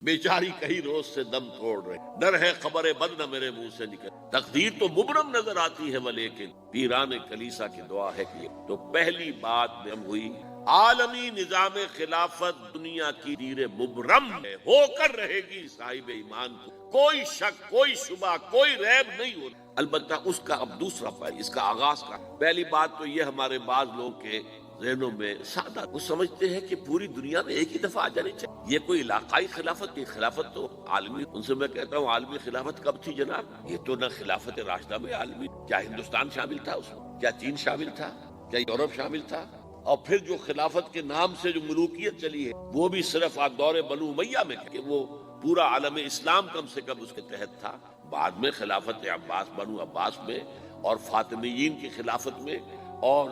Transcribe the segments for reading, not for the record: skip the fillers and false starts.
بیچاری کئی روز سے دم توڑ رہے، ڈر ہے خبر بد نہ میرے منہ سے نکل، تقدیر تو مبرم نظر آتی ہے ولیکن پیران کلیسا کی دعا ہے کہ تو پہلی بات میں ہوئی عالمی نظام خلافت دنیا کی دیر مبرم ہے، ہو کر رہے گی صاحب ایمان کو کوئی شک کوئی شبہ کوئی ریب نہیں ہو، البتہ اس کا اب دوسرا پہلو، اس کا آغاز کا پہلی بات تو یہ ہمارے بعض لوگ کے ذہنوں میں سادہ وہ سمجھتے ہیں کہ پوری دنیا میں ایک ہی دفعہ آ جانی چاہیے، یہ کوئی علاقائی خلافت کی خلافت تو عالمی، ان سے میں کہتا ہوں عالمی خلافت کب تھی جناب؟ یہ تو نہ خلافت راشدہ میں عالمی، کیا ہندوستان شامل تھا اس میں؟ کیا چین شامل تھا؟ کیا یورپ شامل تھا؟ اور پھر جو خلافت کے نام سے جو ملوکیت چلی ہے وہ بھی صرف دور بنو امیہ میں کہ وہ پورا عالم اسلام کم سے کم اس کے تحت تھا، بعد میں خلافت عباس بنو عباس میں اور فاطمیین کی خلافت میں اور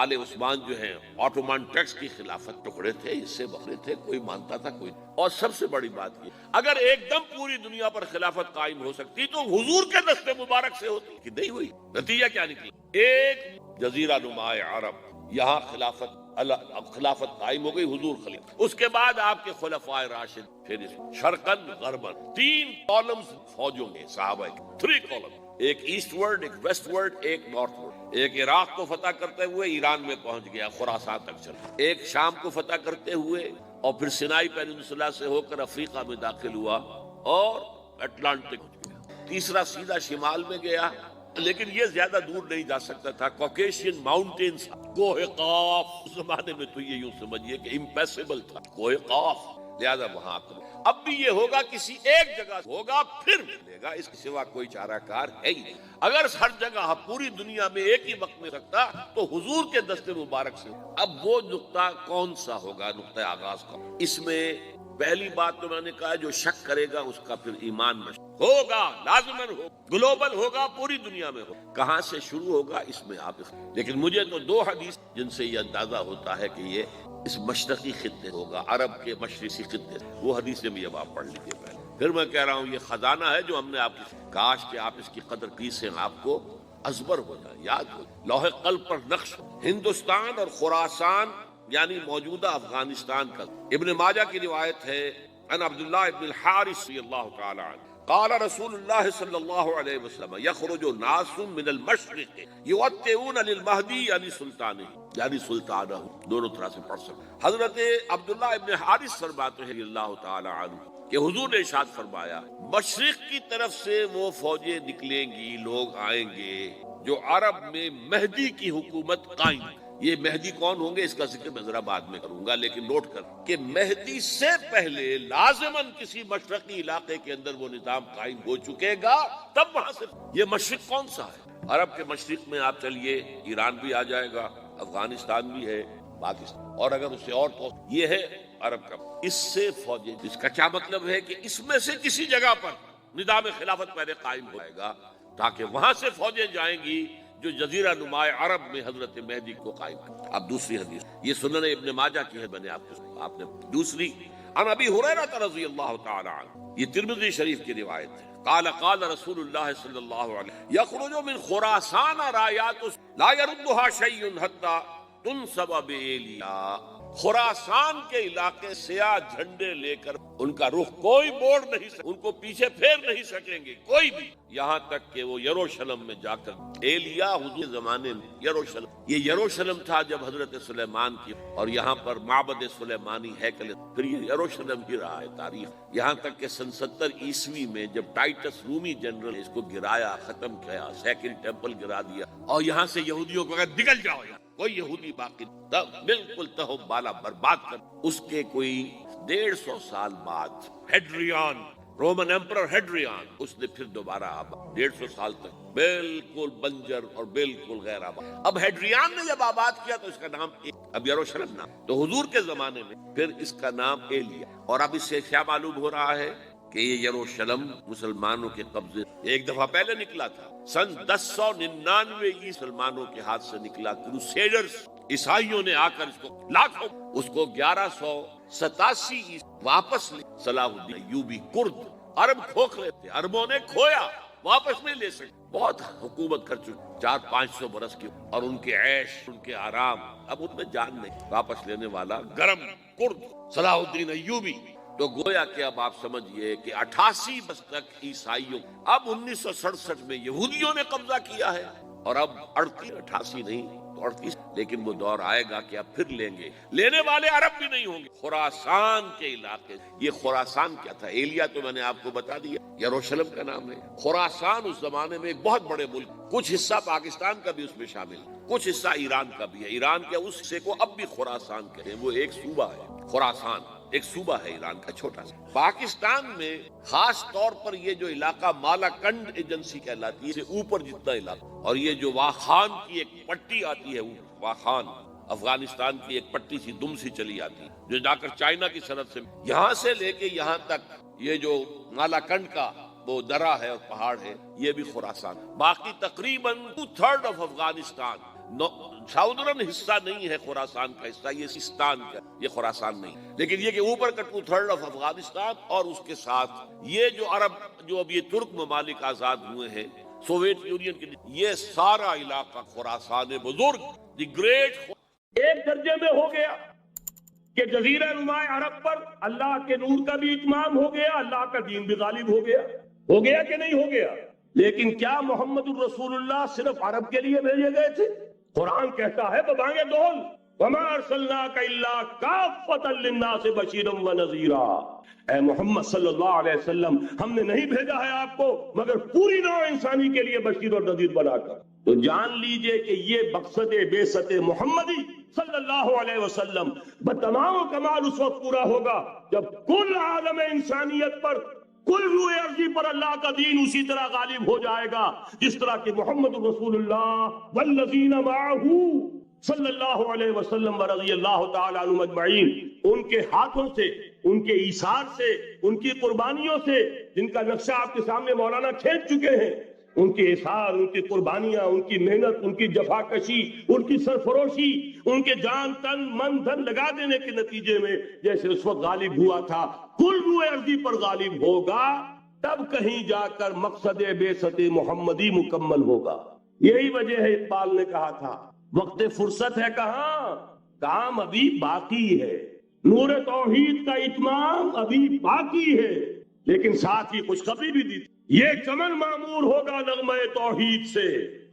آل عثمان جو ہیں آٹومان ٹرکس کی خلافت ٹکڑے تھے، اس سے بکرے تھے، کوئی مانتا تھا کوئی، اور سب سے بڑی بات یہ اگر ایک دم پوری دنیا پر خلافت قائم ہو سکتی تو حضور کے دست مبارک سے ہوتی کہ نہیں ہوئی، نتیجہ کیا نکلا؟ ایک جزیرہ نما عرب یہاں خلافت قائم ہو گئی، حضور خلیفہ، اس کے بعد آپ کے خلفائے راشد، پھر شرقن غربن 3 کالمز فوجوں میں صحابہ کے 3 کالم، ایک ایسٹ ورڈ، ایک ویسٹ ورڈ، ایک نارتھ ورڈ، ایک عراق کو فتح کرتے ہوئے ایران میں پہنچ گیا، خراسان تک چلا، ایک شام کو فتح کرتے ہوئے اور پھر سینائی پیننسولا سے ہو کر افریقہ میں داخل ہوا اور اٹلانٹک گیا، تیسرا سیدھا شمال میں گیا، لیکن یہ زیادہ دور نہیں جا سکتا تھا، کوکیشین ماؤنٹینز، کوہ قاف، اس زمانے میں تو یہ یوں سمجھیے کہ امپیسیبل تھا کوہ قاف، لہذا وہاں اب بھی یہ ہوگا کسی ایک جگہ ہوگا پھر ملے گا، اس کے سوا کوئی چارہ کار ہے ہی نہیں، اگر ہر جگہ پوری دنیا میں ایک ہی وقت میں سکتا تو حضور کے دست مبارک سے، اب وہ نقطہ کون سا ہوگا، نقطہ آغاز کا، اس میں پہلی بات تو میں نے کہا جو شک کرے گا اس کا پھر ایمان میں ہوگا، لازماً ہوگا، گلوبل ہوگا، پوری دنیا میں ہوگا، کہاں سے شروع ہوگا اس میں آپ، لیکن مجھے تو 2 حدیث جن سے یہ اندازہ ہوتا ہے کہ یہ اس مشرقی خطے ہوگا، عرب کے مشرقی خطے، وہ حدیثیں بھی اب آپ پڑھ لیجیے پہلے، پھر میں کہہ رہا ہوں یہ خزانہ ہے جو ہم نے آپ کی، کاش کہ آپ اس کی قدر پیسیں، آپ کو ازبر ہو جائے، یاد ہو، لوح قلب پر نقش، ہندوستان اور خراسان یعنی موجودہ افغانستان کا، ابن ماجہ کی روایت ہے عن عبداللہ ابن الحارث رضی اللہ تعالی عنہ قال رسول اللہ صلی اللہ علیہ وسلم یخرج ناس من المشرق یوطئون للمہدی یعنی سلطانہ، دونوں طرح سے پڑھ سکتے، حضرت عبداللہ ابن حارث فرماتے ہیں رضی اللہ تعالی عنہ کہ حضور نے ارشاد فرمایا مشرق کی طرف سے وہ فوجیں نکلیں گی، لوگ آئیں گے جو عرب میں مہدی کی حکومت قائم، یہ مہدی کون ہوں گے اس کا ذکر میں ذرا بعد میں کروں گا، لیکن نوٹ کر کہ مہدی سے پہلے لازماً کسی مشرقی علاقے کے اندر وہ نظام قائم ہو چکے گا، تب وہاں سے یہ مشرق کون سا ہے؟ عرب کے مشرق میں آپ چلیے ایران بھی آ جائے گا، افغانستان بھی ہے، پاکستان، اور اگر اس سے اور تو یہ ہے عرب کا، اس سے فوجیں، اس کا کیا مطلب ہے کہ اس میں سے کسی جگہ پر نظام خلافت پہلے قائم ہو جائے گا تاکہ وہاں سے فوجیں جائیں گی جو جزیرہ نما عرب میں حضرت مہدی کو قائم ہے۔ اب دوسری حدیث یہ سنن ابن ماجہ کی ہے، میں نے آپ نے دوسری عن ابی ہریرہ رضی اللہ تعالی عنہ، یہ ترمذی شریف کی روایت ہے، قال قال رسول اللہ صلی اللہ علیہ وسلم یخرج من خراسان رایات لا يردها شیء حتى تنصب بإیلیا، خراسان کے علاقے سیاہ جھنڈے لے کر ان کا رخ کوئی موڑ نہیں سکے، ان کو پیچھے پھیر نہیں سکیں گے کوئی بھی، یہاں تک کہ وہ یروشلم میں جا کر، ایلیا حضور زمانے میں یروشلم، یہ یروشلم تھا جب حضرت سلیمان کی، اور یہاں پر معبد سلیمانی ہیکل، پھر یہ یروشلم ہی رہا ہے تاریخ، یہاں تک کہ سن 70 عیسوی میں جب ٹائٹس رومی جنرل نے اس کو گرایا، ختم کیا، سیکنڈ ٹیمپل گرا دیا، اور یہاں سے یہودیوں کو کہا نکل جاؤ، کوئی یہودی باقی بالکل تہو بالا برباد کر، اس کے کوئی 150 سال بعد ہیڈریان، رومن ایمپرر ہیڈریان، اس نے پھر دوبارہ آباد 150 سال تک بالکل بنجر اور بالکل غیر آباد، اب ہیڈریان نے جب آباد کیا تو اس کا نام اب یروشلم نام، تو حضور کے زمانے میں پھر اس کا نام ایلیا، اور اب اس سے کیا معلوم ہو رہا ہے کہ یہ یروشلم مسلمانوں کے قبضے ایک دفعہ پہلے نکلا تھا، سن 1099 مسلمانوں کے ہاتھ سے نکلا، کروسیڈرز عیسائیوں نے آ کر اس کو لاکھوں، اس کو 1187 واپس لے، صلاح الدین ایوبی کرد، عرب کھوکھلے تھے، عربوں نے کھویا، واپس نہیں لے سکے، بہت حکومت کر چکے 400-500 برس کی، اور ان کے عیش، ان کے آرام، اب ان میں جان نہیں، واپس لینے والا گرم کرد صلاح الدین ایوبی، تو گویا کہ اب آپ سمجھئے کہ 88 برس تک عیسائیوں، اب 1967 میں یہودیوں نے قبضہ کیا ہے، اور اب 88 نہیں تو 38، لیکن وہ دور آئے گا کہ اب پھر لیں گے، لینے والے عرب بھی نہیں ہوں گے۔ خراسان کے علاقے، یہ خراسان کیا تھا؟ ایلیا تو میں نے آپ کو بتا دیا، یروشلم کا نام ہے۔ خراسان اس زمانے میں ایک بہت بڑے ملک، کچھ حصہ پاکستان کا بھی اس میں شامل ہے، کچھ حصہ ایران کا بھی ہے۔ ایران کے اس حصے کو اب بھی خراسان کہتے ہیں، وہ ایک صوبہ ہے۔ خراسان ایک صوبہ ہے ایران کا، چھوٹا سا۔ پاکستان میں خاص طور پر یہ جو علاقہ مالا کنڈ ایجنسی کہلاتی ہے، سے اوپر جتنا علاقہ، اور یہ جو واخان کی ایک پٹی آتی ہے، واخان افغانستان کی ایک پٹی سی دم سی چلی آتی ہے جو جا کر چائنا کی سرحد سے، یہاں سے لے کے یہاں تک یہ جو مالا کنڈ کا وہ درہ ہے اور پہاڑ ہے، یہ بھی خراسان۔ باقی تقریباً 2/3 آف افغانستان، ساؤدرن حصہ نہیں ہے خراسان کا حصہ، یہ سیستان کا، یہ خراسان نہیں، لیکن یہ کہ اوپر کا 2/3 آف افغانستان، اور اس کے ساتھ یہ جو عرب، جو اب یہ ترک ممالک آزاد ہوئے ہیں سوویت یونین کے، یہ سارا علاقہ خراسان بزرگ، دی گریٹ، ایک درجے میں ہو گیا کہ جزیرہ نما عرب پر اللہ کے نور کا بھی اتمام ہو گیا، اللہ کا دین بھی غالب ہو گیا کہ نہیں ہو گیا؟ لیکن کیا محمد الرسول اللہ صرف عرب کے لیے بھیجے گئے تھے؟ قرآن کہتا ہے ببانگ دول وما ارسلناک الا کافۃ للناس بشیرا ونذیرا، اے محمد صلی اللہ علیہ وسلم، ہم نے نہیں بھیجا ہے آپ کو مگر پوری نوع انسانی کے لیے بشیر اور نذیر بنا کر۔ تو جان لیجئے کہ یہ مقصد بعثت محمدی صلی اللہ علیہ وسلم بتمام کمال اس وقت پورا ہوگا جب کل عالم انسانیت پر، کل روح ارضی پر اللہ کا دین اسی طرح غالب ہو جائے گا جس طرح کہ محمد رسول اللہ والذین معہ صلی اللہ علیہ وسلم ورضی اللہ تعالی عنہم اجمعین، ان کے ہاتھوں سے، ان کے ایثار سے، ان کی قربانیوں سے، جن کا نقشہ آپ کے سامنے مولانا کھینچ چکے ہیں، ان کے احسان، ان کی قربانیاں، ان کی محنت، ان کی جفاکشی، ان کی سرفروشی، ان کے جان تن من دھن لگا دینے کے نتیجے میں جیسے اس وقت غالب ہوا تھا، کل روح ارضی پر غالب ہوگا، تب کہیں جا کر مقصد بعثت محمدی مکمل ہوگا۔ یہی وجہ ہے اقبال نے کہا تھا وقت فرصت ہے کہاں، کام ابھی باقی ہے، نور توحید کا اتمام ابھی باقی ہے، لیکن ساتھ ہی خوشخبری بھی دی تھی، یہ چمن معمور ہوگا نغمہ توحید سے،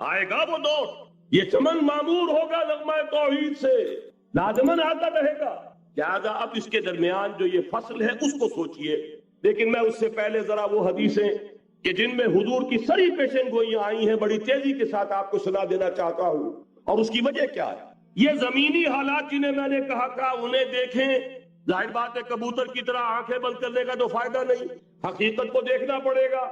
آئے گا وہ دور، یہ چمن معمور ہوگا نغمہ توحید سے، لازماً آتا رہے گا۔ لہذا اب اس کے درمیان جو یہ فصل ہے اس کو سوچئے، لیکن میں اس سے پہلے ذرا وہ حدیثیں کہ جن میں حضور کی سری پیشن گوئیاں آئی ہیں بڑی تیزی کے ساتھ آپ کو سنا دینا چاہتا ہوں، اور اس کی وجہ کیا ہے۔ یہ زمینی حالات جنہیں میں نے کہا انہیں دیکھیں، ظاہر بات ہے کبوتر کی طرح آنکھیں بند کرنے کا تو فائدہ نہیں، حقیقت کو دیکھنا پڑے گا۔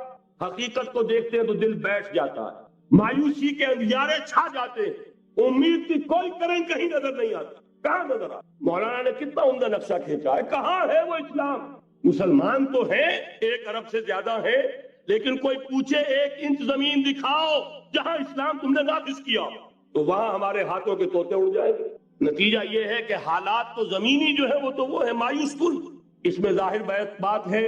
حقیقت کو دیکھتے ہیں تو دل بیٹھ جاتا ہے، مایوسی کے اندھیارے چھا جاتے ہیں، امید کی کوئی کرن کہیں نظر نہیں آتی۔ کہاں نظر آتا؟ مولانا نے کتنا عمدہ نقشہ کھینچا ہے، کہاں ہے وہ اسلام؟ مسلمان تو ہیں، 1 ارب سے زیادہ ہیں، لیکن کوئی پوچھے 1 انچ زمین دکھاؤ جہاں اسلام تم نے نافذ کیا، تو وہاں ہمارے ہاتھوں کے طوطے اڑ جائیں گے۔ نتیجہ یہ ہے کہ حالات تو زمینی جو ہے وہ ہے مایوس کن۔ اس میں ظاہر بات ہے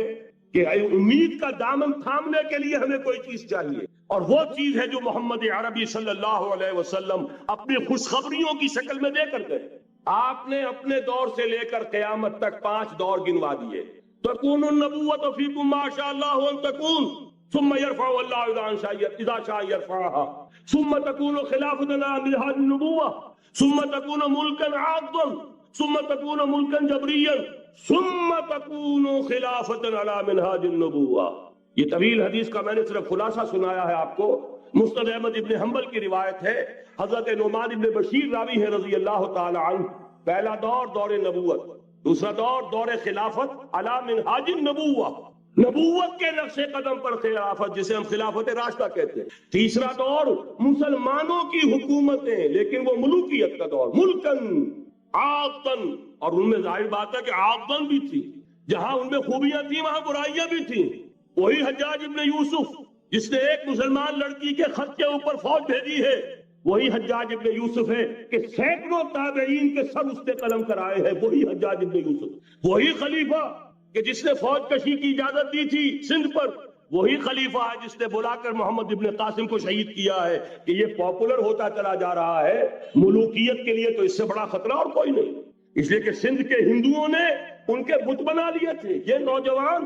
کہ امید کا دامن تھامنے کے لیے ہمیں کوئی چیز چاہیے، اور وہ چیز ہے جو محمد عربی صلی اللہ علیہ وسلم اپنی خوشخبریوں کی شکل میں دے کر گئے۔ آپ نے اپنے دور سے لے کر قیامت تک 5 دور گنوا دیے۔ تکون النبوۃ فیکم ما شاء اللہ ان تکون ثم يرفع الله اذا شاء يرفعها ثم تكون خلافة على منهاج النبوة ثم تكون ملكا عاضا ثم تكون ملكا جبريا ثم تكون خلافة على منهاج النبوة۔ یہ طویل حدیث کا میں نے صرف خلاصہ سنایا ہے آپ کو۔ مسند احمد ابن حنبل کی روایت ہے، حضرت نعمان ابن بشیر راوی ہے رضی اللہ تعالی عنہ۔ پہلا دور دور نبوت، دوسرا دور دور خلافت علی منہاج النبوہ، نبوت کے نقش قدم پر خلافت جسے ہم خلافت راشدہ کہتے ہیں۔ تیسرا دور مسلمانوں کی حکومتیں، لیکن وہ ملوکیت کا دور، ملکن عاقن، اور ان میں ظاہر بات ہے کہ عاقن بھی تھی، جہاں ان میں خوبیاں تھیں وہاں برائیاں بھی تھیں۔ وہی حجاج ابن یوسف جس نے ایک مسلمان لڑکی کے خط کے اوپر فوج بھیجی ہے، وہی حجاج ابن یوسف ہے کہ سینکڑوں تابعین کے سر اس نے قلم کرائے ہیں، وہی حجاج ابن یوسف۔ وہی خلیفہ کہ جس نے فوج کشی کی اجازت دی تھی سندھ پر، وہی خلیفہ ہے جس نے بلا کر محمد ابن قاسم کو شہید کیا ہے۔ کہ یہ پاپولر ہوتا چلا جا رہا ہے، ملوکیت کے لیے تو اس سے بڑا خطرہ اور کوئی نہیں، اس لیے کہ سندھ کے ہندوؤں نے ان کے بت بنا لیے تھے یہ نوجوان،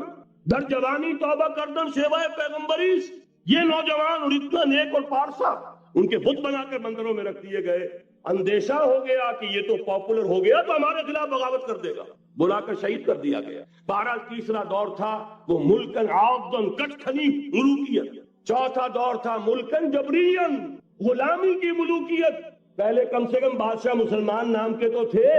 در جوانی توبہ کردن شیوائے پیغمبریس، یہ نوجوان اور اتنا نیک اور پارسا ان کے بت بنا کر مندروں میں رکھ دیے گئے۔ اندیشہ ہو گیا کہ یہ تو پاپولر ہو گیا تو ہمارے خلاف بغاوت کر دے گا، بلا کر شہید کر دیا گیا۔ بہرحال تیسرا دور تھا وہ ملکن عابدن کٹکھنی ملوکیت، چوتھا دور تھا ملکن جبرین غلامی کی ملوکیت۔ پہلے کم سے کم بادشاہ مسلمان نام کے تو تھے،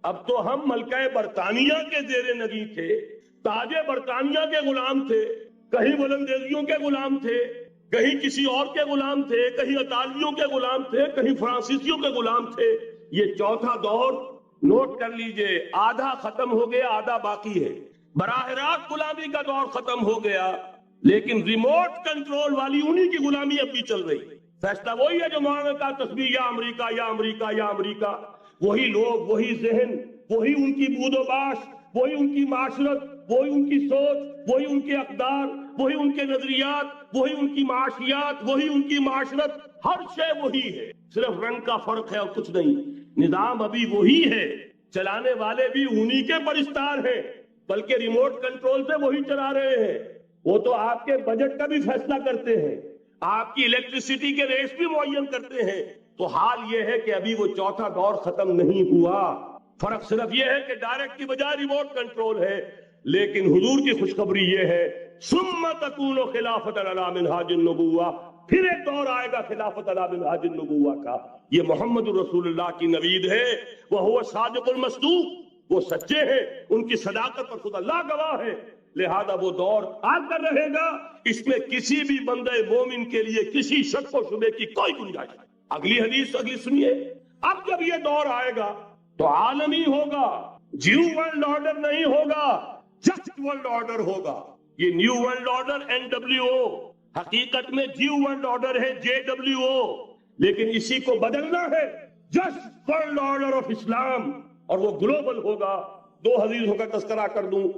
اب تو ہم ملکہ برطانیہ کے زیر نگیں تھے، تاج برطانیہ کے غلام تھے، کہیں ولندیزیوں کے غلام تھے، کہیں کسی اور کے غلام تھے، کہیں اطالویوں کے غلام تھے، کہیں فرانسیسیوں کے غلام تھے۔ یہ چوتھا دور نوٹ کر لیجئے، آدھا ختم ہو گیا، آدھا باقی ہے۔ براہ راست غلامی کا دور ختم ہو گیا، لیکن ریموٹ کنٹرول والی انہی کی غلامی اب بھی چل رہی۔ فیصلہ وہی ہے جو مولانا کا تسبیح یا امریکہ یا امریکہ یا امریکہ، وہی لوگ، وہی ذہن، وہی ان کی بود و باش، وہی ان کی معاشرت، وہی ان کی سوچ، وہی ان کے اقدار، وہی ان کے نظریات، وہی ان کی معاشیات، وہی ان کی معاشرت، ہر شے وہی ہے، صرف رنگ کا فرق ہے اور کچھ نہیں۔ نظام ابھی وہی ہے، چلانے والے بھی انہی کے پرستار ہیں، بلکہ ریموٹ کنٹرول سے وہی چلا رہے ہیں۔ وہ تو آپ کے بجٹ کا بھی فیصلہ کرتے ہیں، آپ کی الیکٹریسٹی کے ریٹس بھی معین کرتے ہیں۔ تو حال یہ ہے کہ ابھی وہ چوتھا دور ختم نہیں ہوا، فرق صرف یہ ہے کہ ڈائریکٹ کی بجائے ریموٹ کنٹرول ہے۔ لیکن حضور کی خوشخبری یہ ہے ثم تکون خلافت علی منہاج النبوہ، پھر ایک دور آئے گا خلافت علی منہاج النبوہ کا۔ یہ محمد الرسول اللہ کی نوید ہے، وہ صادق المصدوق، وہ سچے ہیں، ان کی صداقت پر خود اللہ گواہ ہے، لہذا وہ دور آ کر رہے گا، اس میں کسی بھی بندے مومن کے لیے کسی شک و شبے کی کوئی گنجائش نہیں۔ اگلی حدیث اگلی سنیے، اب جب یہ دور آئے گا تو عالمی ہوگا، جیو ورلڈ آرڈر نہیں ہوگا، جسٹ ورلڈ آرڈر ہوگا۔ یہ نیو ورلڈ آرڈر NWO، حقیقت میں جیو ورلڈ آرڈر ہے JWO، لیکن اسی کو بدلنا ہے جسٹ ورلڈ آرڈر آف اسلام، اور وہ گلوبل ہوگا۔ دو حدیثوں کا تذکرہ کر دوں۔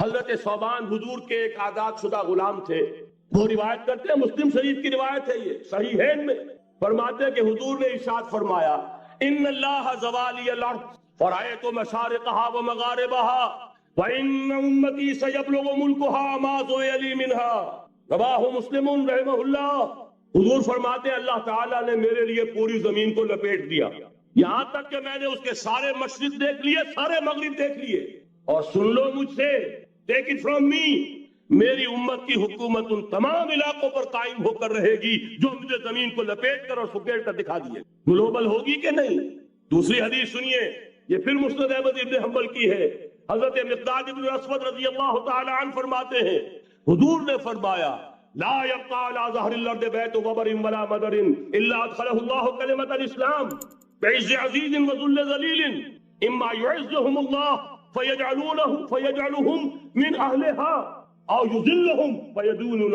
حضرت ثوبان حضور کے ایک آزاد شدہ غلام تھے، وہ روایت کرتے ہیں، مسلم شریف کی روایت ہے، یہ صحیحین میں فرماتے ہیں کہ حضور نے ارشاد فرمایا ان اللہ زوالی الارض فرأیت مشارقها ومغاربها وان امتی سیبلغ ملکها ما زوی لی منها، رواہ مسلم رحمہ اللہ۔ حضور فرماتے ہیں اللہ تعالیٰ نے میرے لیے پوری زمین کو لپیٹ دیا، یہاں تک کہ میں نے اس کے سارے مشرق دیکھ لیے، سارے مغرب دیکھ لیے، اور سن لو مجھ سے، ٹیک اٹ فرام می، میری امت کی حکومت ان تمام علاقوں پر قائم ہو کر رہے گی جو مجھے زمین کو لپیٹ کر اور سکیڑ کر دکھا دیے۔ گلوبل ہوگی کہ نہیں؟ دوسری حدیث سنیے، یہ پھر مسند احمد ابن حنبل کی ہے۔ حضرت مقداد ابن اسود رضی اللہ تعالی عنہ فرماتے ہیں حضور نے فرمایا لا يبقى على ظهر الارض بيت وبر ولا مدر الا ادخله الله كلمة الاسلام بعز عزيز وذل ذليل اما يعزهم الله فيجعلهم من اهلها او يذلهم فيدونون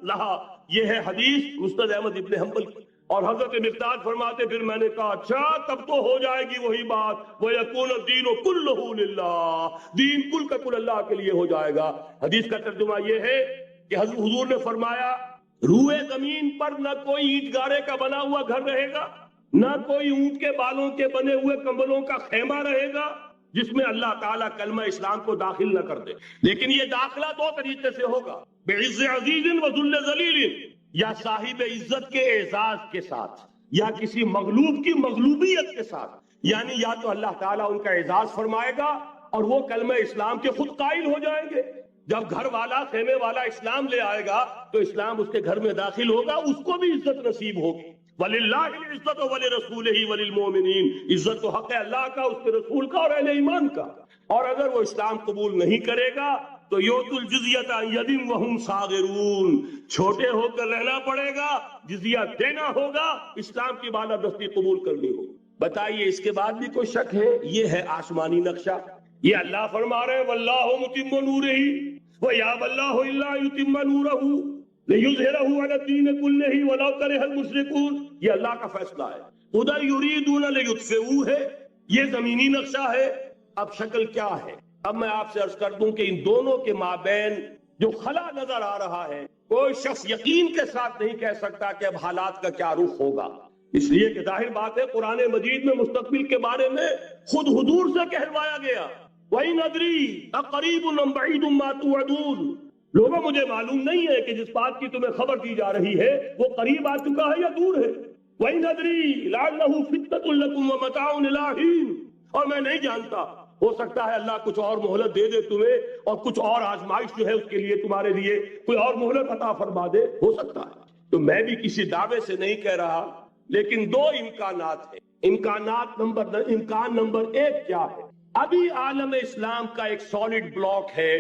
لها۔ یہ ہے حدیث مسند احمد ابن حنبل کی۔ اور حضرت مقداد فرماتے پھر میں نے کہا اچھا تب تو ہو جائے گی وہی بات، وَيَكُونَ الدِّينُ كُلُّهُ لِلَّهِ، دین کل کا کل اللہ کے لیے ہو جائے گا۔ حدیث کا ترجمہ یہ ہے کہ حضور نے فرمایا روئے زمین پر نہ کوئی اینٹ گارے کا بنا ہوا گھر رہے گا، نہ کوئی اونٹ کے بالوں کے بنے ہوئے کمبلوں کا خیمہ رہے گا جس میں اللہ تعالیٰ کلمہ اسلام کو داخل نہ کر دے۔ لیکن یہ داخلہ دو طریقے سے ہوگا، بعز عزیز وذل ذلیل، یا صاحب عزت کے اعزاز کے ساتھ، یا کسی مغلوب کی مغلوبیت کے ساتھ، یعنی یا تو اللہ تعالیٰ ان کا اعزاز فرمائے گا اور وہ کلمہ اسلام کے خود قائل ہو جائیں گے۔ جب گھر والا خیمے والا اسلام لے آئے گا تو اسلام اس کے گھر میں داخل ہوگا، اس کو بھی عزت نصیب ہوگی۔ وَلِلَّهِ الْعِزَّةُ وَلِرَسُولِهِ وَلِلْمُؤْمِنِينَ، عزت تو حق ہے اللہ کا، اس کے رسول کا اور اہل ایمان کا۔ اور اگر وہ اسلام قبول نہیں کرے گا تو یؤتُ الْجِزْیَةَ عَنْ یَدٍ وَهُمْ صَاغِرُونَ، چھوٹے ہو کر رہنا پڑے گا، جزیہ دینا ہوگا، اسلام کی بالادستی قبول کرنی ہوگی۔ بتائیے اس کے بعد بھی کوئی شک ہے؟ یہ ہے آسمانی نقشہ۔ یہ اللہ فرما رہے وَاللَّهُ مُتِمُّ نُورِهِ وَيَأْبَى اللَّهُ إِلَّا يُتِمَّ نُورَهُ لِيُظْهِرَهُ عَلَى الدِّينِ كُلِّهِ وَلَوْ كَرِهَ الْمُشْرِكُونَ۔ یہ اللہ کا فیصلہ ہے۔ ادھر يُرِيدُونَ لِيُطْفِئُوا ہے، یہ زمینی نقشہ ہے۔ اب شکل کیا ہے؟ اب میں آپ سے عرض کر دوں کہ ان دونوں کے مابین جو خلا نظر آ رہا ہے، کوئی شخص یقین کے ساتھ نہیں کہہ سکتا کہ اب حالات کا کیا رخ ہوگا، اس لیے کہ ظاہر بات ہے قرآن مجید میں مستقبل کے بارے میں خود حضور سے کہلوایا گیا وَإِنْ أَدْرِي أَقَرِيبٌ أَمْ بَعِيدٌ مَا تُوعَدُونَ. لوگوں مجھے معلوم نہیں ہے کہ جس بات کی تمہیں خبر دی جا رہی ہے وہ قریب آ چکا ہے یا دور ہے. وَإِنْ أَدْرِي لَعَلَّهُ فِتْنَةٌ لَكُمْ وَمَتَاعٌ إِلَىٰ حِينٍ. اور میں نہیں جانتا، ہو سکتا ہے اللہ کچھ اور مہلت دے دے تمہیں اور کچھ اور آزمائش جو ہے اس کے لیے تمہارے لیے کوئی اور مہلت عطا فرما دے، ہو سکتا ہے. تو میں بھی کسی دعوے سے نہیں کہہ رہا، لیکن دو امکانات ہیں. امکان نمبر ایک کیا ہے؟ ابھی عالم اسلام کا ایک سالڈ بلاک ہے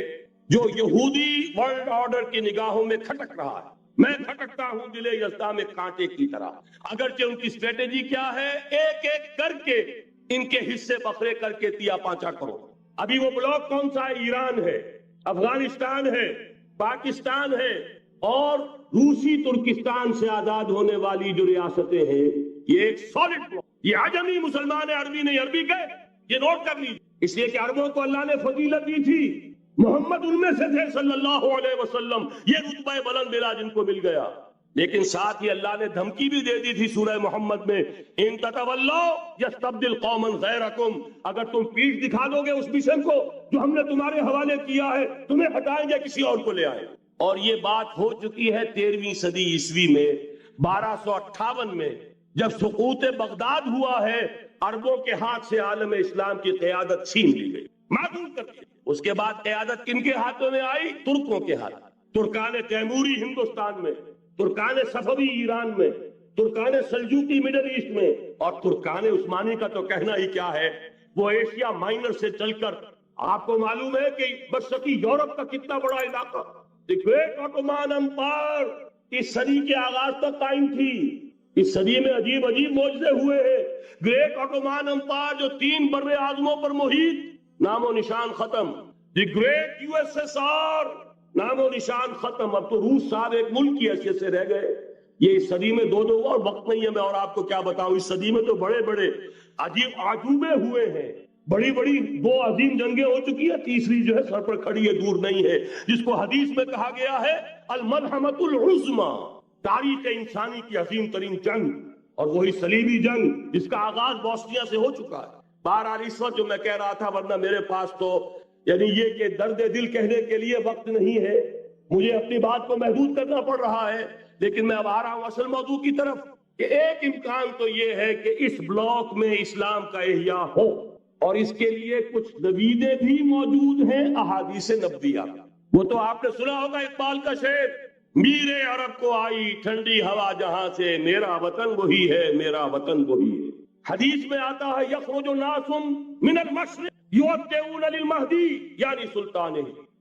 جو یہودی ورلڈ آرڈر کی نگاہوں میں کھٹک رہا ہے. میں کھٹکتا ہوں دل یزداں میں کانٹے کی طرح. اگرچہ ان کی اسٹریٹجی کیا ہے؟ ایک ایک کر کے ان کے حصے بکھرے کر کے تیا پانچا کرو. ابھی وہ بلاک کون سا ہے؟ ایران ہے، افغانستان ہے، پاکستان ہے اور روسی ترکستان سے آزاد ہونے والی جو ریاستیں ہیں. یہ ایک سالڈ بلاک. یہ عجمی مسلمان ہے، عربی نہیں. عربی گئے یہ نوٹ کر لیجیے. اس لیے کہ عربوں کو اللہ نے فضیلت دی تھی، محمد ان میں سے تھے صلی اللہ علیہ وسلم. یہ رتبہ بلند ملا جن کو مل گیا. لیکن ساتھ ہی اللہ نے دھمکی بھی دے دی تھی سورہ محمد میں، ان تتولوا یستبدل قوما غیرکم. اگر تم پیٹھ دکھا دو گے اس مشن کو جو ہم نے تمہارے حوالے کیا ہے، تمہیں ہٹائیں گے، کسی اور کو لے آئیں. اور یہ بات ہو چکی ہے 13ویں صدی عیسوی میں 1258 میں جب سقوط بغداد ہوا ہے. عربوں کے ہاتھ سے عالم اسلام کی قیادت چھین لی گئی، معدوم کر دی. اس کے بعد قیادت کن کے ہاتھوں میں آئی؟ ترکوں کے ہاتھ. ترکان تیموری ہندوستان میں، ترکان صفوی ایران میں، ترکان سلجوقی مڈل ایسٹ میں، اور ترکان عثمانی کا تو کہنا ہی کیا ہے. وہ ایشیا مائنر سے چل کر آپ کو معلوم ہے کہ مشرقی یورپ کا کتنا بڑا علاقہ. دی گریٹ آٹومان امپائر اس صدی کے آغاز تک قائم تھی. اس صدی میں عجیب عجیب معجزے ہوئے ہیں. گریٹ آٹومان امپائر جو 3 بر اعظموں پر محیط، نام و نشان ختم. The great U S S R, نام و نشان ختم. اب تو روس صاحب ایک ملک کی حیثیت سے رہ گئے. یہ اس صدی میں دو اور وقت نہیں ہے میں اور آپ کو کیا بتاؤں. اس صدی میں تو بڑے بڑے عجیب عجوبے ہوئے ہیں. بڑی بڑی 2 عظیم جنگیں ہو چکی ہے، تیسری جو ہے سر پر کھڑی ہے، دور نہیں ہے، جس کو حدیث میں کہا گیا ہے الملحمۃ العظمیٰ، تاریخ انسانی کی عظیم ترین جنگ. اور وہی صلیبی جنگ جس کا آغاز بوسنیا سے ہو چکا ہے. بہرحال اس وقت جو میں کہہ رہا تھا، ورنہ میرے پاس تو یعنی یہ کہ درد دل کہنے کے لیے وقت نہیں ہے، مجھے اپنی بات کو محدود کرنا پڑ رہا ہے. لیکن میں اب آ رہا ہوں اصل موضوع کی طرف کہ ایک امکان تو یہ ہے کہ اس بلاک میں اسلام کا احیاء ہو، اور اس کے لیے کچھ نویدیں بھی موجود ہیں، احادیث نبویہ. وہ تو آپ نے سنا ہوگا اقبال کا شعر، میرے عرب کو آئی ٹھنڈی ہوا جہاں سے، میرا وطن وہی ہے، میرا وطن وہی ہے. حدیث میں آتا ہے یخرج ناس من المشرق یودعون للمہدی یعنی سلطان.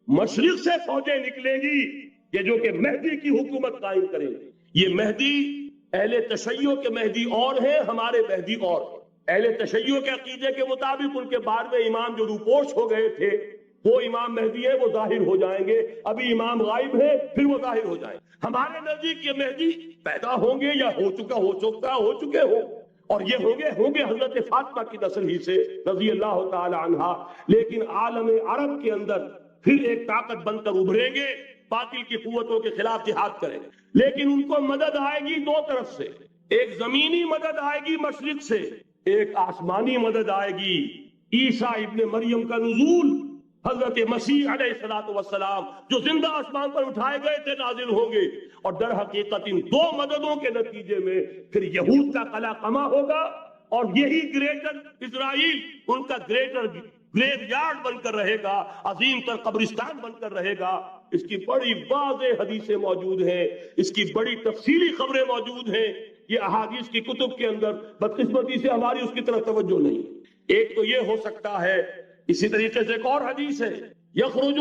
مشرق سے فوجیں نکلے گی یہ جو کہ مہدی کی حکومت قائم کریں گے. یہ مہدی اہل تشیع کے مہدی اور ہیں، ہمارے مہدی اور ہیں. اہل تشیع کے عقیدے کے مطابق ان کے بعد میں امام جو روپوش ہو گئے تھے وہ امام مہدی ہے، وہ ظاہر ہو جائیں گے. ابھی امام غائب ہے، پھر وہ ظاہر ہو جائیں. ہمارے نزدیک یہ مہدی پیدا ہوں گے یا ہو چکے ہوں، اور یہ ہوں گے حضرت فاطمہ کی نسل ہی سے رضی اللہ تعالی عنہا. لیکن عالم عرب کے اندر پھر ایک طاقت بن کر ابھریں گے، باطل کی قوتوں کے خلاف جہاد کریں گے. لیکن ان کو مدد آئے گی 2 طرف سے. ایک زمینی مدد آئے گی مشرق سے، ایک آسمانی مدد آئے گی. عیسیٰ ابن مریم کا نزول، حضرت مسیح علیہ السلام جو زندہ آسمان پر اٹھائے گئے تھے نازل ہوں گے. اور در حقیقت ان 2 مددوں کے نتیجے میں پھر یہود کا قلع قمع ہوگا، اور یہی گریٹر اسرائیل ان کا گریٹر گریو یارڈ بن کر رہے گا، عظیم تر قبرستان بن کر رہے گا. اس کی بڑی واضح حدیثیں موجود ہیں، اس کی بڑی تفصیلی خبریں موجود ہیں. یہ احادیث کی کتب کے اندر بدقسمتی سے ہماری اس کی طرف توجہ نہیں. ایک تو یہ ہو سکتا ہے. اسی طریقے سے ایک اور حدیث ہے، یخرج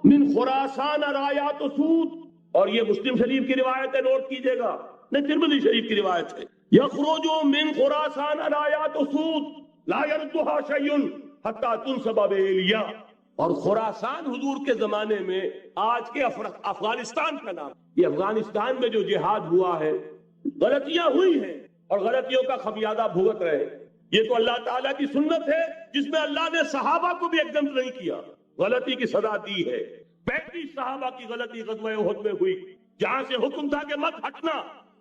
من خراسان رایات سود، اور یہ مسلم شریف کی روایت ہے، نوٹ کیجئے گا، نہیں ترمذی شریف کی روایت ہے. یخرج من خراسان رایات سود لا يردها شيء حتى تنصب بإيلیا. اور خراسان حضور کے زمانے میں آج کے افغانستان کا نام. یہ افغانستان میں جو جہاد ہوا ہے، غلطیاں ہوئی ہیں اور غلطیوں کا خمیازہ بھگت رہے. یہ تو اللہ تعالیٰ کی سنت ہے جس میں اللہ نے صحابہ کو بھی ایگزمپٹ نہیں کیا، غلطی کی سزا دی ہے. 35 صحابہ کی غلطی غزوہ احد میں ہوئی، جہاں سے حکم تھا کہ مت ہٹنا،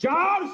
4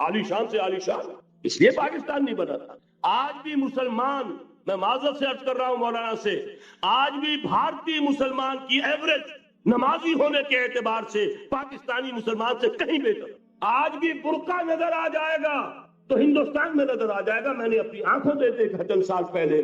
عالی شان سے عالی شان، اس لیے پاکستان نہیں بنا تھا۔ آج بھی مسلمان، میں معذرت سے عرض کر رہا ہوں مولانا سے، آج بھی بھارتی مسلمان کی ایوریج نمازی ہونے کے اعتبار سے پاکستانی مسلمان سے کہیں بہتر۔ آج بھی برقع نظر آ جائے گا تو ہندوستان میں نظر آ جائے گا۔ میں نے اپنی آنکھوں سے دیکھا چند سال پہلے،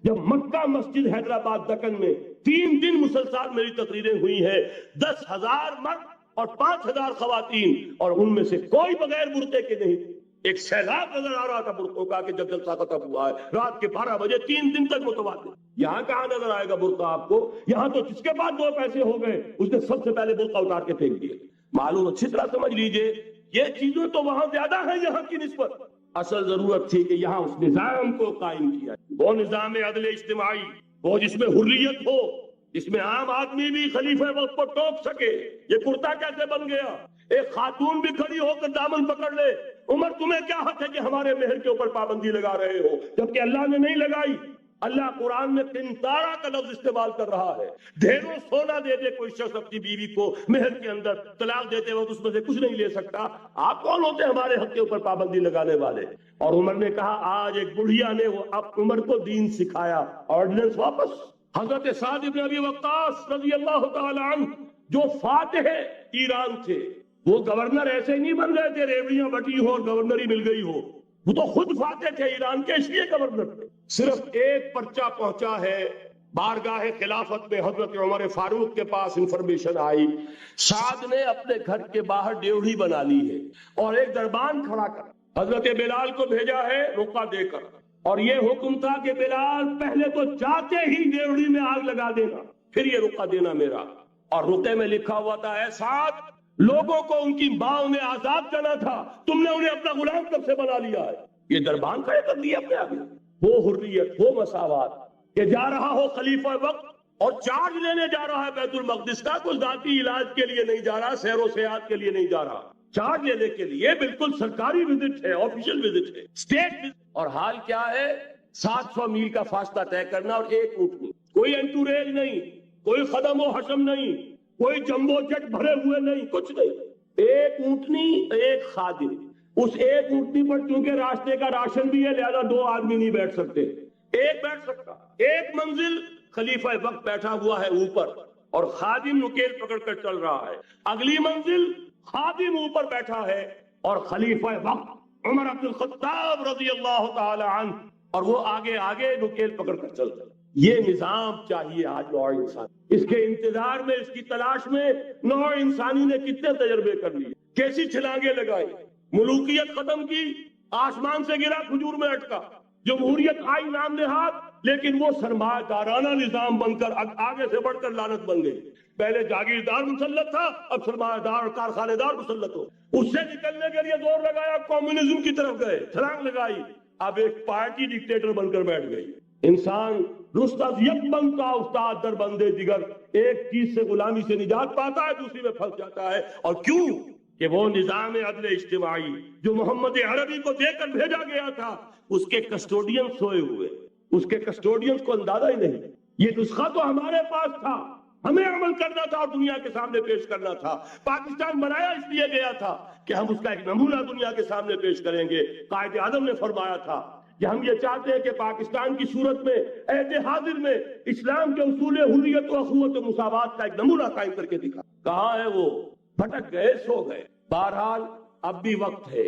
جب مکہ مسجد حیدرآباد دکن میں 3 دن مسلسل میری تقریریں ہوئی ہیں، 10,000 مرد اور 5,000 خواتین، اور ان میں سے کوئی بغیر برقعے کے نہیں۔ ایک سیلاب نظر آ رہا تھا برقعوں کا کہ جب جلسہ ختم ہوا ہے رات کے 12 بجے 3 دن تک متواتر۔ یہاں کہاں نظر آئے گا برقع آپ کو؟ یہاں تو جس کے پاس 2 پیسے ہو گئے اس نے سب سے پہلے برقع اتار کے پھینک دیا۔ معلوم اچھی طرح سمجھ لیجئے، یہ چیزیں تو وہاں زیادہ ہیں یہاں کی نسبت۔ اصل ضرورت تھی کہ یہاں اس نظام کو قائم کیا، وہ نظام عدل اجتماعی، وہ جس میں حریت ہو، جس میں عام آدمی بھی خلیفہ وقت کو ٹوک سکے۔ یہ کرتا کیسے بن گیا؟ ایک خاتون بھی کھڑی ہو کر دامن پکڑ لے، عمر تمہیں کیا حق ہے کہ ہمارے مہر کے اوپر پابندی لگا رہے ہو، جبکہ اللہ نے نہیں لگائی۔ اللہ قرآن میں قنطارہ کا لفظ استعمال کر رہا ہے۔ ڈھیروں سونا دے دے کوئی شخص اپنی بیوی کو مہر کے اندر، طلاق دیتے وقت اس میں سے کچھ نہیں لے سکتا۔ آپ کون ہوتے ہیں ہمارے حق کے اوپر پابندی لگانے والے؟ اور عمر نے کہا، آج ایک بڑھیا نے وہ اب عمر کو دین سکھایا، آرڈیننس واپس۔ حضرت سعد بن ابی وقاص رضی اللہ تعالی عنہ جو فاتح ایران تھے، وہ گورنر ایسے نہیں بن گئے تھے ریوڑیاں بٹی ہو اور گورنر ہی مل گئی ہو، وہ تو خود فاتح تھے ایران کے، اس لیے گورنر تھے۔ صرف ایک پرچہ پہنچا ہے بارگاہ خلافت میں، حضرت عمر فاروق کے پاس انفارمیشن آئی، سعد نے اپنے گھر کے باہر ڈیوڑی بنا لی ہے اور ایک دربان کھڑا کر حضرت بلال کو بھیجا ہے رقعہ دے کر، اور یہ حکم تھا کہ بلال پہلے تو جاتے ہی ڈیوڑی میں آگ لگا دینا، پھر یہ رقعہ دینا میرا۔ اور رقعے میں لکھا ہوا تھا، اے سعد، لوگوں کو ان کی ماں میں آزاد کرنا تھا، تم نے انہیں اپنا غلام کب سے بنا لیا ہے؟ یہ دربان کھڑے کر دیا اپنے آگے۔ وہ حریت، وہ مساوات کہ جا رہا ہو خلیفہ وقت اور چارج لینے جا رہا ہے بیت المقدس کا، کوئی ذاتی علاج کے لیے نہیں جا رہا، سیر و سیاحت کے لیے نہیں جا رہا، چارج لینے کے لیے بالکل سرکاری وزٹ ہے، آفیشل وزٹ ہے، اسٹیٹ وزٹ۔ اور حال کیا ہے؟ 700 میل کا فاصلہ طے کرنا اور ایک اونٹ نہیں، کوئی انٹوریج نہیں، کوئی خدم و حشم نہیں، کوئی جمبو جٹ بھرے ہوئے نہیں، کچھ نہیں، ایک اونٹنی ایک خادم۔ اس ایک اونٹنی پر چونکہ راستے کا راشن بھی ہے لہذا 2 آدمی نہیں بیٹھ سکتے، ایک بیٹھ سکتا۔ ایک منزل خلیفہ وقت بیٹھا ہوا ہے اوپر اور خادم نکیل پکڑ کر چل رہا ہے، اگلی منزل خادم اوپر بیٹھا ہے اور خلیفہ وقت عمر عبد الخطاب رضی اللہ تعالی عنہ، اور وہ آگے آگے نکیل پکڑ کر چلتا ہے۔ یہ نظام چاہیے آج نوع انسان، اس کے انتظار میں، اس کی تلاش میں نوع انسانی نے کتنے تجربے کر لیے، کیسی چھلانگیں لگائی، ملوکیت ختم کی، آسمان سے گرا کھجور میں اٹکا، جمہوریت آئی نام نہاد، لیکن وہ سرمایہ دارانہ نظام بن کر آگے سے بڑھ کر لعنت بن گئی۔ پہلے جاگیردار مسلط تھا، اب سرمایہ دار اور کارخانے دار مسلط ہو۔ اس سے نکلنے کے لیے زور لگایا، کمیونزم کی طرف گئے، چھلانگ لگائی، اب ایک پارٹی ڈکٹیٹر بن کر بیٹھ گئی۔ انسان رست از یک بند کا استاد در بندے دیگر، ایک چیز سے غلامی سے نجات پاتا ہے، دوسری میں پھنس جاتا ہے۔ اور کیوں؟ کہ وہ نظام عدل اجتماعی جو محمد عربی کو دے کر بھیجا گیا تھا، اس کے کسٹوڈین سوئے ہوئے، اس کے کسٹوڈینز کو اندازہ ہی نہیں۔ یہ نسخہ تو ہمارے پاس تھا، ہمیں عمل کرنا تھا اور دنیا کے سامنے پیش کرنا تھا۔ پاکستان بنایا اس لیے گیا تھا کہ ہم اس کا ایک نمونہ دنیا کے سامنے پیش کریں گے۔ قائد اعظم نے فرمایا تھا کہ ہم یہ چاہتے ہیں کہ پاکستان کی صورت میں عہد حاضر میں اسلام کے اصول حریت و اخوت و مساوات کا ایک نمونہ قائم کر کے دکھا۔ کہاں ہے وہ؟ بھٹک گئے، سو گئے۔ بہرحال اب بھی وقت ہے،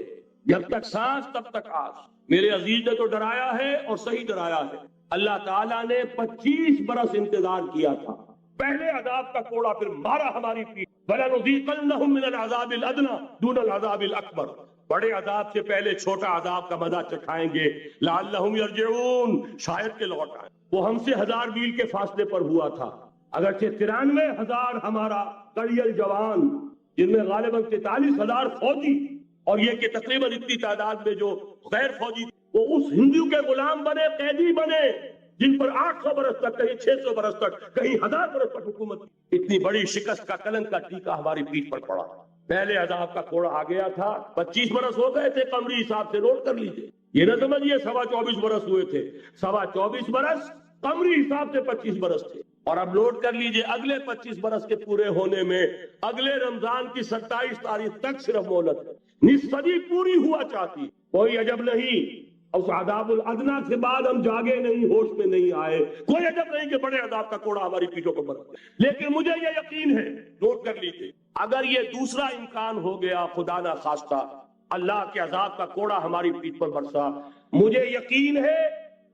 جب تک سانس تب تک آس۔ میرے عزیز نے تو ڈرایا ہے اور صحیح ڈرایا ہے۔ اللہ تعالیٰ نے 25 برس انتظار کیا تھا، پہلے عذاب کا کوڑا پھر مارا ہماری پیٹھ۔ وَلَنُذِيقَنَّهُم مِّنَ الْعَذَابِ الْأَدْنَىٰ دُونَ الْعَذَابِ الْأَكْبَرِ، بڑے عذاب سے پہلے چھوٹا عذاب کا مزہ چکھائیں گے۔ لَعَلَّهُمْ يَرْجِعُونَ، شاید کہ لوٹ آئیں۔ وہ ہم سے 1000 میل کے فاصلے پر ہوا تھا، اگرچہ 93,000 ہمارا قلیل جوان، جن میں غالباً 43,000 فوجی، اور یہ کہ تقریباً اتنی تعداد میں جو غیر فوجی، وہ اس ہندو کے غلام بنے، قیدی بنے، جن پر 800 برس تک، کہیں 600 برس تک، کہیں 1000 برس تک حکومت۔ اتنی بڑی شکست کا کلنک کا ٹیکا ہماری پیٹھ پر پڑا۔ پہلے عذاب کا کوڑا آ گیا تھا، 25 برس ہو گئے تھے، قمری حساب سے نوٹ کر لیجئے، یہ نہ سمجھیے 24.25 برس ہوئے تھے، 24.25 برس قمری حساب سے 25 برس تھے۔ اور اب نوٹ کر لیجئے اگلے 25 برس کے پورے ہونے میں اگلے رمضان کی 27 تاریخ تک صرف مہلت ہے، نصف صدی پوری ہوا چاہتی، کوئی عجب نہیں اس عذاب الادنا کے بعد ہم جاگے نہیں، ہوش میں نہیں آئے، کوئی عجب نہیں کہ بڑے عذاب کا کوڑا ہماری پیٹھوں کو برس گیا۔ لیکن مجھے یہ یقین ہے، نوٹ کر لیجئے، اگر یہ دوسرا امکان ہو گیا، خدا نہ خواستہ اللہ کے عذاب کا کوڑا ہماری پیٹھ پر برسا، مجھے یقین ہے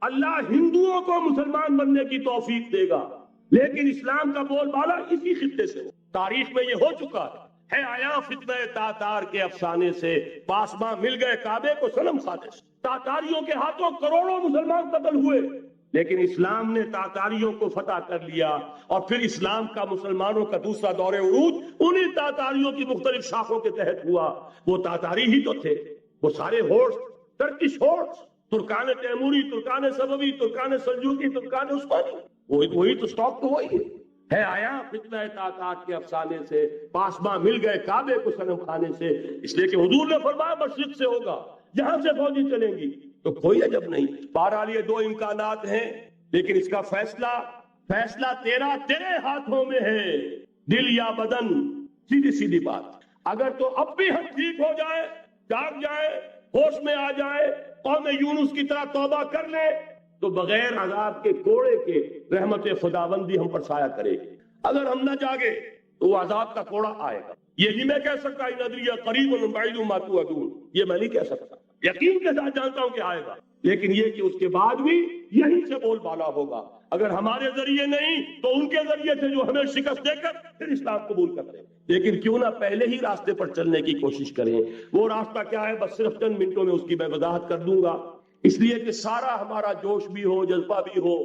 اللہ ہندوؤں کو مسلمان بننے کی توفیق دے گا، لیکن اسلام کا بول بالا اسی خطے سے ہو۔ تاریخ میں یہ ہو چکا ہے آیا فتنہ تاتار کے افسانے سے، پاسباں مل گئے کعبے کو صنم خانے سے، تاتاریوں کے ہاتھوں کروڑوں مسلمان قتل ہوئے، لیکن اسلام نے تاتاریوں کو فتح کر لیا، اور پھر اسلام کا مسلمانوں کا دوسرا دور عروج انہی تاتاریوں کی مختلف شاخوں کے تحت ہوا۔ وہ تاتاری ہی تو تھے، وہ سارے ہورس، ٹرکش ہورس، ترکان تیموری، ترکان سبوی، ترکان سلجوقی، ترکان عثمانی، وہی تو سٹاک تو وہی ہے آیا فتنہ تاتار کے افسانے سے، پاسباں مل گئے کعبے کو صنم خانے سے، اس لیے کہ حضور نے فرمایا مشرق سے ہوگا، جہاں سے فوجی چلیں گی، تو کوئی عجب نہیں۔ بہرحال یہ دو امکانات ہیں، لیکن اس کا فیصلہ تیرے ہاتھوں میں ہے، دل یا بدن، سیدھی سیدھی بات۔ اگر تو اب بھی ہم ٹھیک ہو جائے، جاگ جائے، ہوش میں آ جائے، قوم یونس کی طرح توبہ کر لے، تو بغیر عذاب کے کوڑے کے رحمت خداوندی ہم پر سایہ کرے گی۔ اگر ہم نہ جاگے تو وہ عذاب کا کوڑا آئے گا۔ یہ نہیں میں کہہ سکتا ان ادری قریب بعید ما توعدون، یہ میں نہیں کہہ سکتا، یقین کے ساتھ جانتا ہوں کہ آئے گا، لیکن یہ کہ اس کے بعد بھی یہیں سے بول بالا ہوگا، اگر ہمارے ذریعے نہیں تو ان کے ذریعے سے جو ہمیں شکست دے کر پھر اسلام قبول کرتے ہیں۔ لیکن کیوں نہ پہلے ہی راستے پر چلنے کی کوشش کریں۔ وہ راستہ کیا ہے بس صرف چند منٹوں میں اس کی میں وضاحت کر دوں گا، اس لیے کہ سارا ہمارا جوش بھی ہو، جذبہ بھی ہو،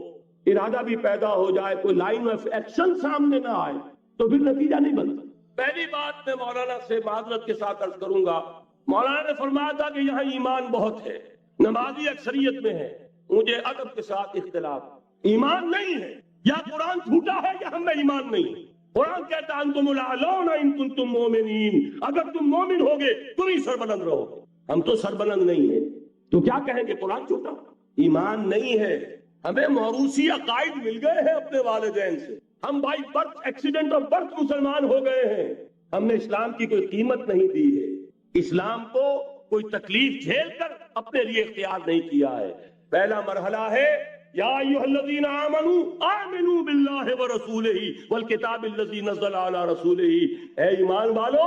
ارادہ بھی پیدا ہو جائے، کوئی لائن آف ایکشن سامنے نہ آئے تو پھر نتیجہ نہیں بنتا۔ پہلی بات میں مولانا سے معذرت کے ساتھ عرض کروں گا، مولانا نے فرمایا تھا کہ یہاں ایمان بہت ہے، نمازی اکثریت میں ہے، مجھے ادب کے ساتھ اختلاف، ایمان نہیں ہے، یا قرآن جھوٹا ہے یا ہم میں ایمان نہیں ہے۔ قرآن کہتا انتم الاعلون ان کنتم مومنین، اگر تم مومن ہوگے تم ہی سربلند رہو گے، ہم تو سربلند نہیں ہیں، تو کیا کہیں گے قرآن جھوٹا؟ ایمان نہیں ہے، ہمیں موروثی عقائد مل گئے ہیں اپنے والدین سے، ہم by birth accident of birth مسلمان ہو گئے ہیں، ہم نے اسلام کی کوئی قیمت نہیں دی ہے، اسلام کو کوئی تکلیف جھیل کر اپنے لیے اختیار نہیں کیا ہے۔ پہلا مرحلہ ہے یا ایھا الذین آمنوا آمنوا باللہ ورسولہ والکتاب الذی نزل علی رسولہ، اے ایمان والو